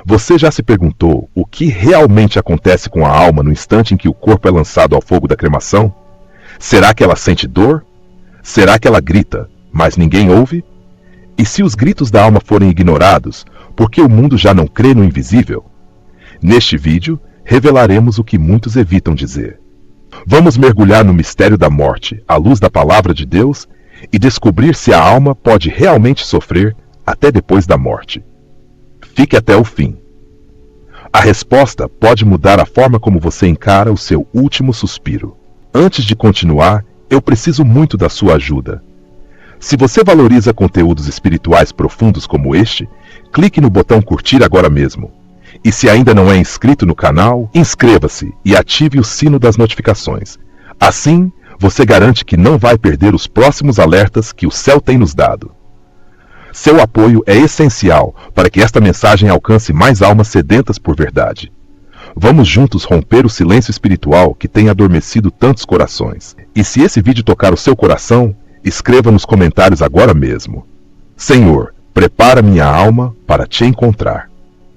Você já se perguntou o que realmente acontece com a alma no instante em que o corpo é lançado ao fogo da cremação? Será que ela sente dor? Será que ela grita, mas ninguém ouve? E se os gritos da alma forem ignorados, por que o mundo já não crê no invisível? Neste vídeo, revelaremos o que muitos evitam dizer. Vamos mergulhar no mistério da morte, à luz da palavra de Deus, e descobrir se a alma pode realmente sofrer até depois da morte. Fique até o fim. A resposta pode mudar a forma como você encara o seu último suspiro. Antes de continuar, eu preciso muito da sua ajuda. Se você valoriza conteúdos espirituais profundos como este, clique no botão curtir agora mesmo. E se ainda não é inscrito no canal, inscreva-se e ative o sino das notificações. Assim, você garante que não vai perder os próximos alertas que o céu tem nos dado. Seu apoio é essencial para que esta mensagem alcance mais almas sedentas por verdade. Vamos juntos romper o silêncio espiritual que tem adormecido tantos corações. E se esse vídeo tocar o seu coração, escreva nos comentários agora mesmo: Senhor, prepara minha alma para te encontrar.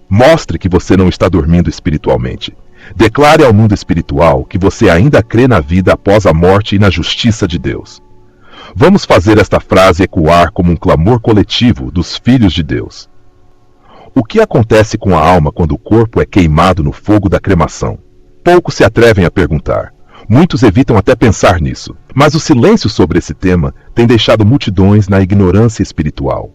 Mostre que você não está dormindo espiritualmente. Declare ao mundo espiritual que você ainda crê na vida após a morte e na justiça de Deus. Vamos fazer esta frase ecoar como um clamor coletivo dos filhos de Deus. O que acontece com a alma quando o corpo é queimado no fogo da cremação? Poucos se atrevem a perguntar. Muitos evitam até pensar nisso. Mas o silêncio sobre esse tema tem deixado multidões na ignorância espiritual.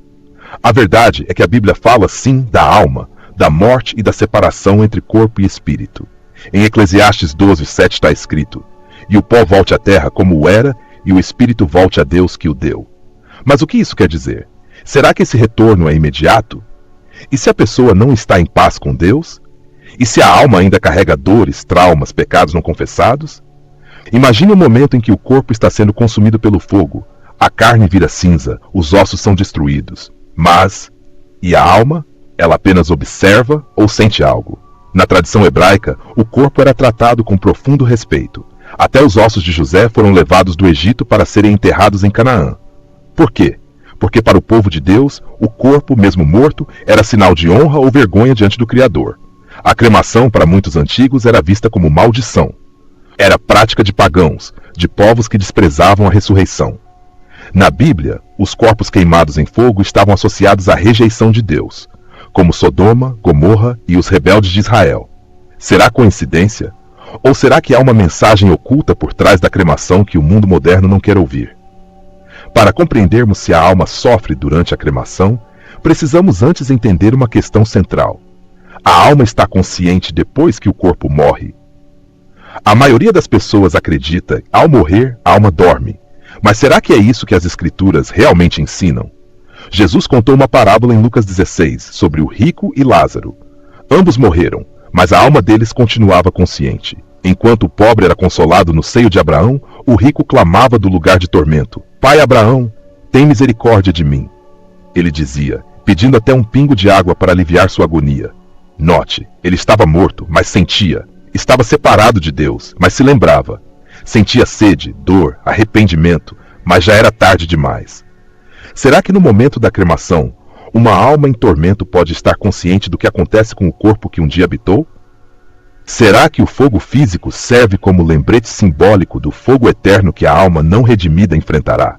A verdade é que a Bíblia fala sim da alma, da morte e da separação entre corpo e espírito. Em Eclesiastes 12:7 está escrito: E o pó volte à terra como era, e o espírito volte a Deus que o deu. Mas o que isso quer dizer? Será que esse retorno é imediato? E se a pessoa não está em paz com Deus? E se a alma ainda carrega dores, traumas, pecados não confessados? Imagine o momento em que o corpo está sendo consumido pelo fogo, a carne vira cinza, os ossos são destruídos. Mas, e a alma? Ela apenas observa ou sente algo? Na tradição hebraica, o corpo era tratado com profundo respeito. Até os ossos de José foram levados do Egito para serem enterrados em Canaã. Por quê? Porque para o povo de Deus, o corpo, mesmo morto, era sinal de honra ou vergonha diante do Criador. A cremação, para muitos antigos, era vista como maldição. Era prática de pagãos, de povos que desprezavam a ressurreição. Na Bíblia, os corpos queimados em fogo estavam associados à rejeição de Deus, como Sodoma, Gomorra e os rebeldes de Israel. Será coincidência? Ou será que há uma mensagem oculta por trás da cremação que o mundo moderno não quer ouvir? Para compreendermos se a alma sofre durante a cremação, precisamos antes entender uma questão central. A alma está consciente depois que o corpo morre? A maioria das pessoas acredita que, ao morrer, a alma dorme. Mas será que é isso que as Escrituras realmente ensinam? Jesus contou uma parábola em Lucas 16 sobre o rico e Lázaro. Ambos morreram, mas a alma deles continuava consciente. Enquanto o pobre era consolado no seio de Abraão, o rico clamava do lugar de tormento: Pai Abraão, tem misericórdia de mim. Ele dizia, pedindo até um pingo de água para aliviar sua agonia. Note, ele estava morto, mas sentia. Estava separado de Deus, mas se lembrava. Sentia sede, dor, arrependimento, mas já era tarde demais. Será que no momento da cremação, uma alma em tormento pode estar consciente do que acontece com o corpo que um dia habitou? Será que o fogo físico serve como lembrete simbólico do fogo eterno que a alma não redimida enfrentará?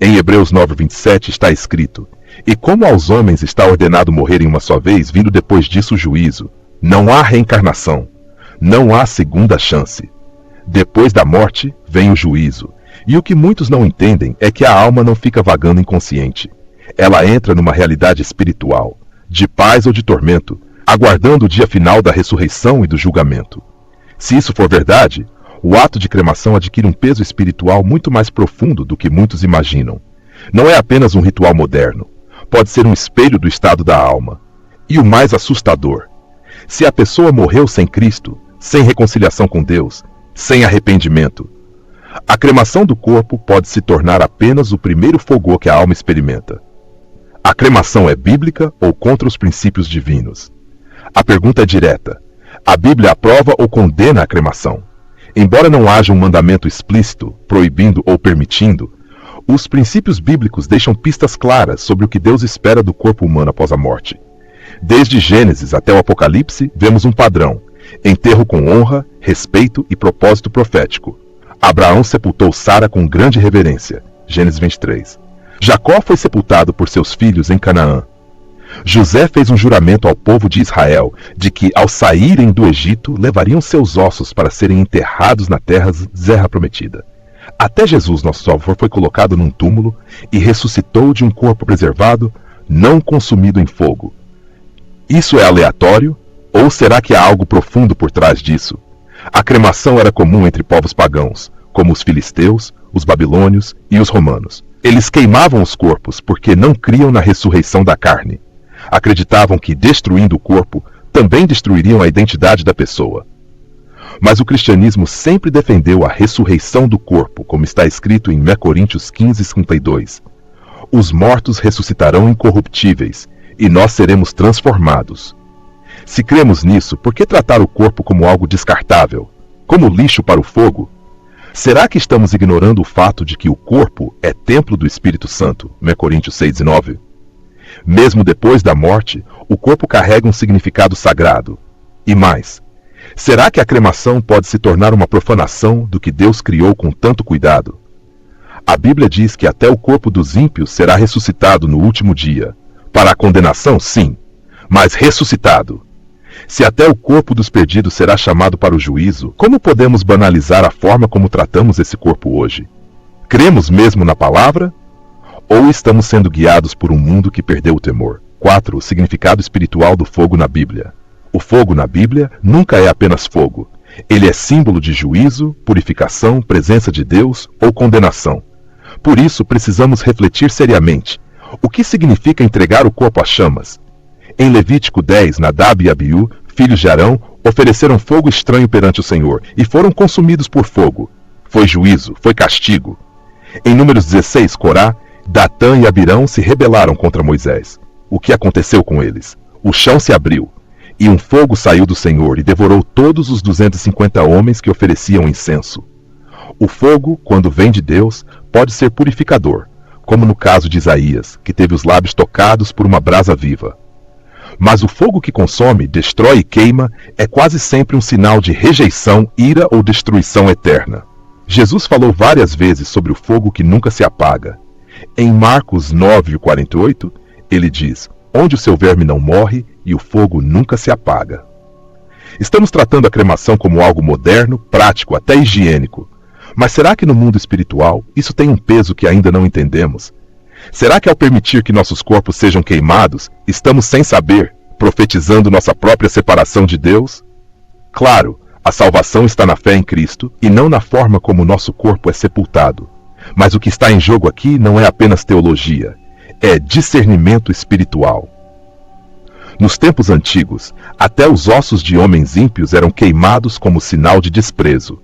Em Hebreus 9:27 está escrito: E como aos homens está ordenado morrerem uma só vez, vindo depois disso o juízo, não há reencarnação, não há segunda chance. Depois da morte vem o juízo. E o que muitos não entendem é que a alma não fica vagando inconsciente. Ela entra numa realidade espiritual, de paz ou de tormento, aguardando o dia final da ressurreição e do julgamento. Se isso for verdade, o ato de cremação adquire um peso espiritual muito mais profundo do que muitos imaginam. Não é apenas um ritual moderno, pode ser um espelho do estado da alma. E o mais assustador: se a pessoa morreu sem Cristo, sem reconciliação com Deus, sem arrependimento, a cremação do corpo pode se tornar apenas o primeiro fogo que a alma experimenta. A cremação é bíblica ou contra os princípios divinos? A pergunta é direta. A Bíblia aprova ou condena a cremação? Embora não haja um mandamento explícito, proibindo ou permitindo, os princípios bíblicos deixam pistas claras sobre o que Deus espera do corpo humano após a morte. Desde Gênesis até o Apocalipse, vemos um padrão: enterro com honra, respeito e propósito profético. Abraão sepultou Sara com grande reverência. Gênesis 23. Jacó foi sepultado por seus filhos em Canaã. José fez um juramento ao povo de Israel de que, ao saírem do Egito, levariam seus ossos para serem enterrados na terra prometida. Até Jesus, nosso Salvador, foi colocado num túmulo e ressuscitou de um corpo preservado, não consumido em fogo. Isso é aleatório? Ou será que há algo profundo por trás disso? A cremação era comum entre povos pagãos, como os filisteus, os babilônios e os romanos. Eles queimavam os corpos porque não criam na ressurreição da carne. Acreditavam que, destruindo o corpo, também destruiriam a identidade da pessoa. Mas o cristianismo sempre defendeu a ressurreição do corpo, como está escrito em 1 Coríntios 15:52. Os mortos ressuscitarão incorruptíveis, e nós seremos transformados. Se cremos nisso, por que tratar o corpo como algo descartável, como lixo para o fogo? Será que estamos ignorando o fato de que o corpo é templo do Espírito Santo? 1 Coríntios 6:9. Mesmo depois da morte, o corpo carrega um significado sagrado. E mais, será que a cremação pode se tornar uma profanação do que Deus criou com tanto cuidado? A Bíblia diz que até o corpo dos ímpios será ressuscitado no último dia. Para a condenação, sim, mas ressuscitado. Se até o corpo dos perdidos será chamado para o juízo, como podemos banalizar a forma como tratamos esse corpo hoje? Cremos mesmo na palavra? Ou estamos sendo guiados por um mundo que perdeu o temor? 4. O significado espiritual do fogo na Bíblia. O fogo na Bíblia nunca é apenas fogo. Ele é símbolo de juízo, purificação, presença de Deus ou condenação. Por isso, precisamos refletir seriamente. O que significa entregar o corpo às chamas? Em Levítico 10, Nadab e Abiú, filhos de Arão, ofereceram fogo estranho perante o Senhor e foram consumidos por fogo. Foi juízo, foi castigo. Em Números 16, Corá, Datã e Abirão se rebelaram contra Moisés. O que aconteceu com eles? O chão se abriu, e um fogo saiu do Senhor e devorou todos os 250 homens que ofereciam incenso. O fogo, quando vem de Deus, pode ser purificador, como no caso de Isaías, que teve os lábios tocados por uma brasa viva. Mas o fogo que consome, destrói e queima é quase sempre um sinal de rejeição, ira ou destruição eterna. Jesus falou várias vezes sobre o fogo que nunca se apaga. Em Marcos 9:48, ele diz: onde o seu verme não morre e o fogo nunca se apaga. Estamos tratando a cremação como algo moderno, prático, até higiênico. Mas será que no mundo espiritual isso tem um peso que ainda não entendemos? Será que ao permitir que nossos corpos sejam queimados, estamos sem saber, profetizando nossa própria separação de Deus? Claro, a salvação está na fé em Cristo e não na forma como nosso corpo é sepultado. Mas o que está em jogo aqui não é apenas teologia, é discernimento espiritual. Nos tempos antigos, até os ossos de homens ímpios eram queimados como sinal de desprezo.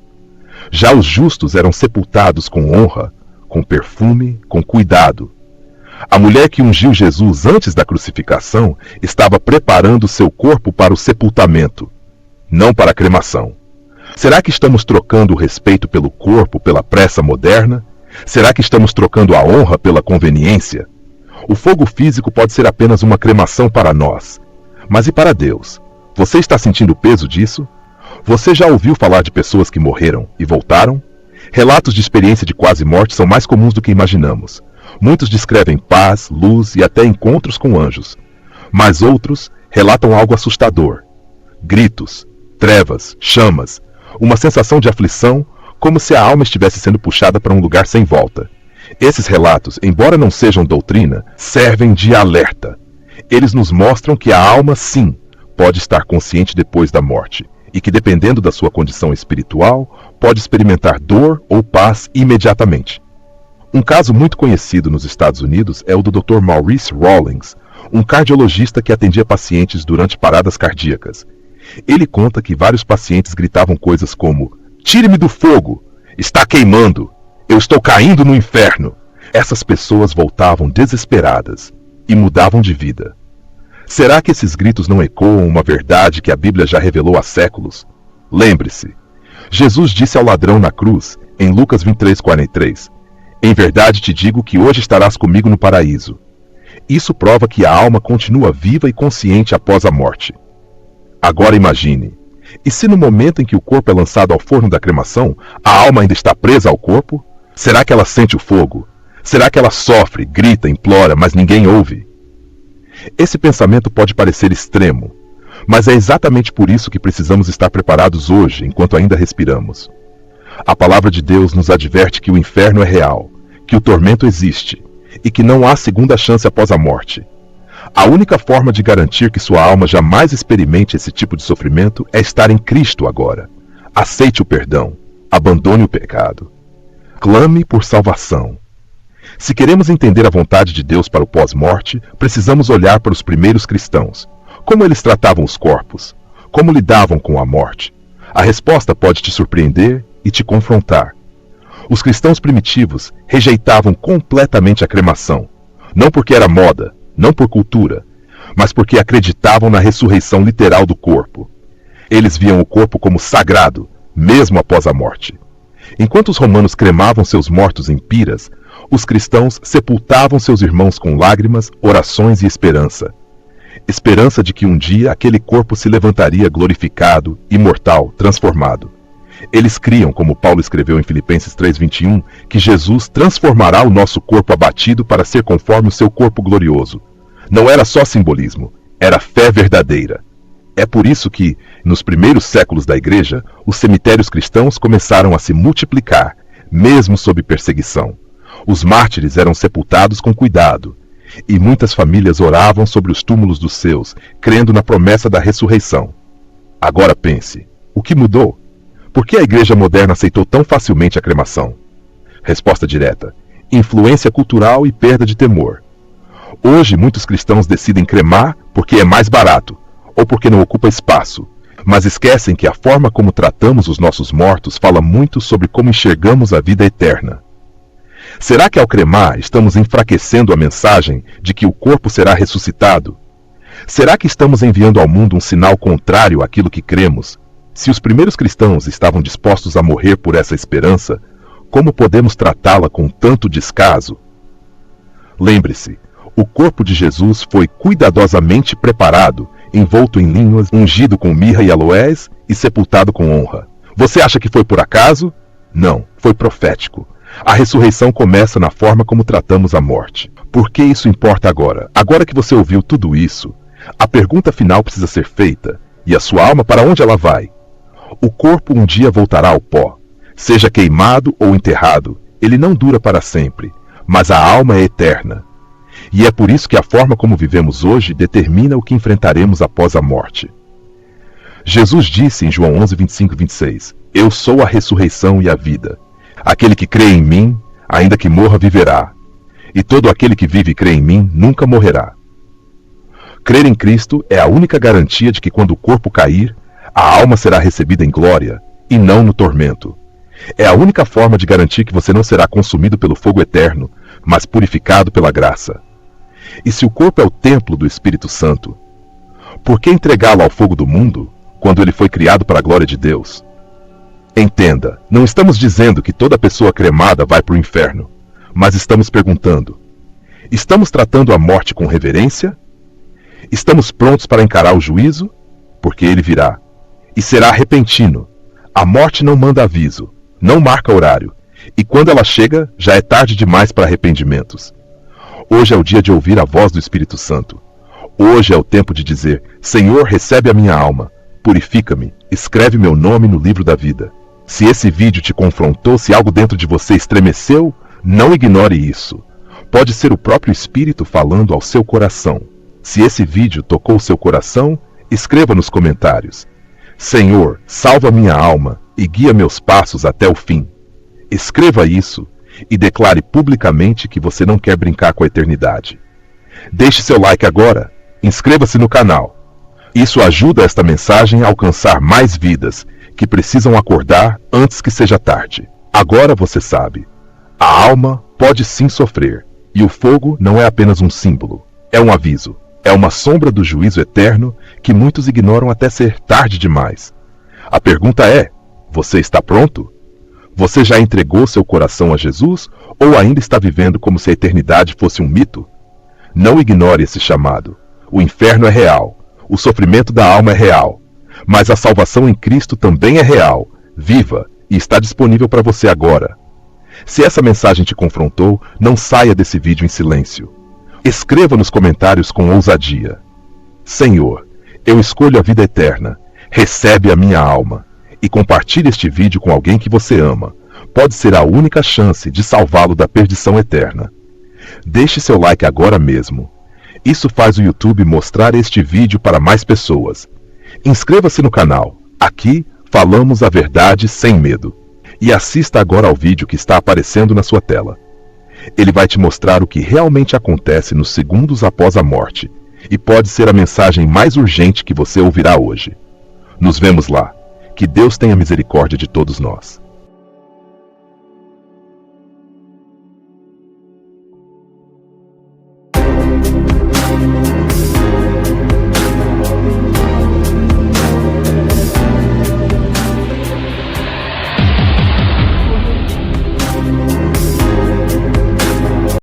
Já os justos eram sepultados com honra, com perfume, com cuidado. A mulher que ungiu Jesus antes da crucificação estava preparando seu corpo para o sepultamento, não para a cremação. Será que estamos trocando o respeito pelo corpo pela pressa moderna? Será que estamos trocando a honra pela conveniência? O fogo físico pode ser apenas uma cremação para nós. Mas e para Deus? Você está sentindo o peso disso? Você já ouviu falar de pessoas que morreram e voltaram? Relatos de experiência de quase morte são mais comuns do que imaginamos. Muitos descrevem paz, luz e até encontros com anjos. Mas outros relatam algo assustador. Gritos, trevas, chamas, uma sensação de aflição, como se a alma estivesse sendo puxada para um lugar sem volta. Esses relatos, embora não sejam doutrina, servem de alerta. Eles nos mostram que a alma, sim, pode estar consciente depois da morte, e que, dependendo da sua condição espiritual, pode experimentar dor ou paz imediatamente. Um caso muito conhecido nos Estados Unidos é o do Dr. Maurice Rawlings, um cardiologista que atendia pacientes durante paradas cardíacas. Ele conta que vários pacientes gritavam coisas como: "Tire-me do fogo! Está queimando! Eu estou caindo no inferno!" Essas pessoas voltavam desesperadas e mudavam de vida. Será que esses gritos não ecoam uma verdade que a Bíblia já revelou há séculos? Lembre-se, Jesus disse ao ladrão na cruz, em Lucas 23:43, "Em verdade te digo que hoje estarás comigo no paraíso." Isso prova que a alma continua viva e consciente após a morte. Agora imagine, e se no momento em que o corpo é lançado ao forno da cremação, a alma ainda está presa ao corpo? Será que ela sente o fogo? Será que ela sofre, grita, implora, mas ninguém ouve? Esse pensamento pode parecer extremo, mas é exatamente por isso que precisamos estar preparados hoje, enquanto ainda respiramos. A palavra de Deus nos adverte que o inferno é real, que o tormento existe e que não há segunda chance após a morte. A única forma de garantir que sua alma jamais experimente esse tipo de sofrimento é estar em Cristo agora. Aceite o perdão, abandone o pecado. Clame por salvação. Se queremos entender a vontade de Deus para o pós-morte, precisamos olhar para os primeiros cristãos. Como eles tratavam os corpos? Como lidavam com a morte? A resposta pode te surpreender e te confrontar. Os cristãos primitivos rejeitavam completamente a cremação, não porque era moda, não por cultura, mas porque acreditavam na ressurreição literal do corpo. Eles viam o corpo como sagrado, mesmo após a morte. Enquanto os romanos cremavam seus mortos em piras, os cristãos sepultavam seus irmãos com lágrimas, orações e esperança. Esperança de que um dia aquele corpo se levantaria glorificado, imortal, transformado. Eles criam, como Paulo escreveu em Filipenses 3:21, que Jesus transformará o nosso corpo abatido para ser conforme o seu corpo glorioso. Não era só simbolismo, era fé verdadeira. É por isso que, nos primeiros séculos da Igreja, os cemitérios cristãos começaram a se multiplicar, mesmo sob perseguição. Os mártires eram sepultados com cuidado, e muitas famílias oravam sobre os túmulos dos seus, crendo na promessa da ressurreição. Agora pense, o que mudou? Por que a igreja moderna aceitou tão facilmente a cremação? Resposta direta: influência cultural e perda de temor. Hoje muitos cristãos decidem cremar porque é mais barato, ou porque não ocupa espaço, mas esquecem que a forma como tratamos os nossos mortos fala muito sobre como enxergamos a vida eterna. Será que ao cremar estamos enfraquecendo a mensagem de que o corpo será ressuscitado? Será que estamos enviando ao mundo um sinal contrário àquilo que cremos? Se os primeiros cristãos estavam dispostos a morrer por essa esperança, como podemos tratá-la com tanto descaso? Lembre-se, o corpo de Jesus foi cuidadosamente preparado, envolto em linhas, ungido com mirra e aloés e sepultado com honra. Você acha que foi por acaso? Não, foi profético. A ressurreição começa na forma como tratamos a morte. Por que isso importa agora? Agora que você ouviu tudo isso, a pergunta final precisa ser feita. E a sua alma, para onde ela vai? O corpo um dia voltará ao pó. Seja queimado ou enterrado, ele não dura para sempre, mas a alma é eterna. E é por isso que a forma como vivemos hoje determina o que enfrentaremos após a morte. Jesus disse em João 11:25-26, Eu sou a ressurreição e a vida. Aquele que crê em mim, ainda que morra, viverá. E todo aquele que vive e crê em mim, nunca morrerá. Crer em Cristo é a única garantia de que quando o corpo cair, a alma será recebida em glória, e não no tormento. É a única forma de garantir que você não será consumido pelo fogo eterno, mas purificado pela graça. E se o corpo é o templo do Espírito Santo, por que entregá-lo ao fogo do mundo, quando ele foi criado para a glória de Deus? Entenda, não estamos dizendo que toda pessoa cremada vai para o inferno, mas estamos perguntando, estamos tratando a morte com reverência? Estamos prontos para encarar o juízo? Porque ele virá. E será repentino. A morte não manda aviso, não marca horário, e quando ela chega, já é tarde demais para arrependimentos. Hoje é o dia de ouvir a voz do Espírito Santo. Hoje é o tempo de dizer, Senhor, recebe a minha alma, purifica-me, escreve meu nome no livro da vida. Se esse vídeo te confrontou, se algo dentro de você estremeceu, não ignore isso. Pode ser o próprio Espírito falando ao seu coração. Se esse vídeo tocou seu coração, escreva nos comentários. Senhor, salva minha alma e guia meus passos até o fim. Escreva isso e declare publicamente que você não quer brincar com a eternidade. Deixe seu like agora, inscreva-se no canal. Isso ajuda esta mensagem a alcançar mais vidas que precisam acordar antes que seja tarde. Agora você sabe, a alma pode sim sofrer, e o fogo não é apenas um símbolo, é um aviso. É uma sombra do juízo eterno que muitos ignoram até ser tarde demais. A pergunta é, você está pronto? Você já entregou seu coração a Jesus ou ainda está vivendo como se a eternidade fosse um mito? Não ignore esse chamado. O inferno é real, o sofrimento da alma é real, mas a salvação em Cristo também é real, viva e está disponível para você agora. Se essa mensagem te confrontou, não saia desse vídeo em silêncio. Escreva nos comentários com ousadia: Senhor, eu escolho a vida eterna, recebe a minha alma. E compartilhe este vídeo com alguém que você ama. Pode ser a única chance de salvá-lo da perdição eterna. Deixe seu like agora mesmo. Isso faz o YouTube mostrar este vídeo para mais pessoas. Inscreva-se no canal. Aqui falamos a verdade sem medo. E assista agora ao vídeo que está aparecendo na sua tela. Ele vai te mostrar o que realmente acontece nos segundos após a morte. E pode ser a mensagem mais urgente que você ouvirá hoje. Nos vemos lá. Que Deus tenha misericórdia de todos nós.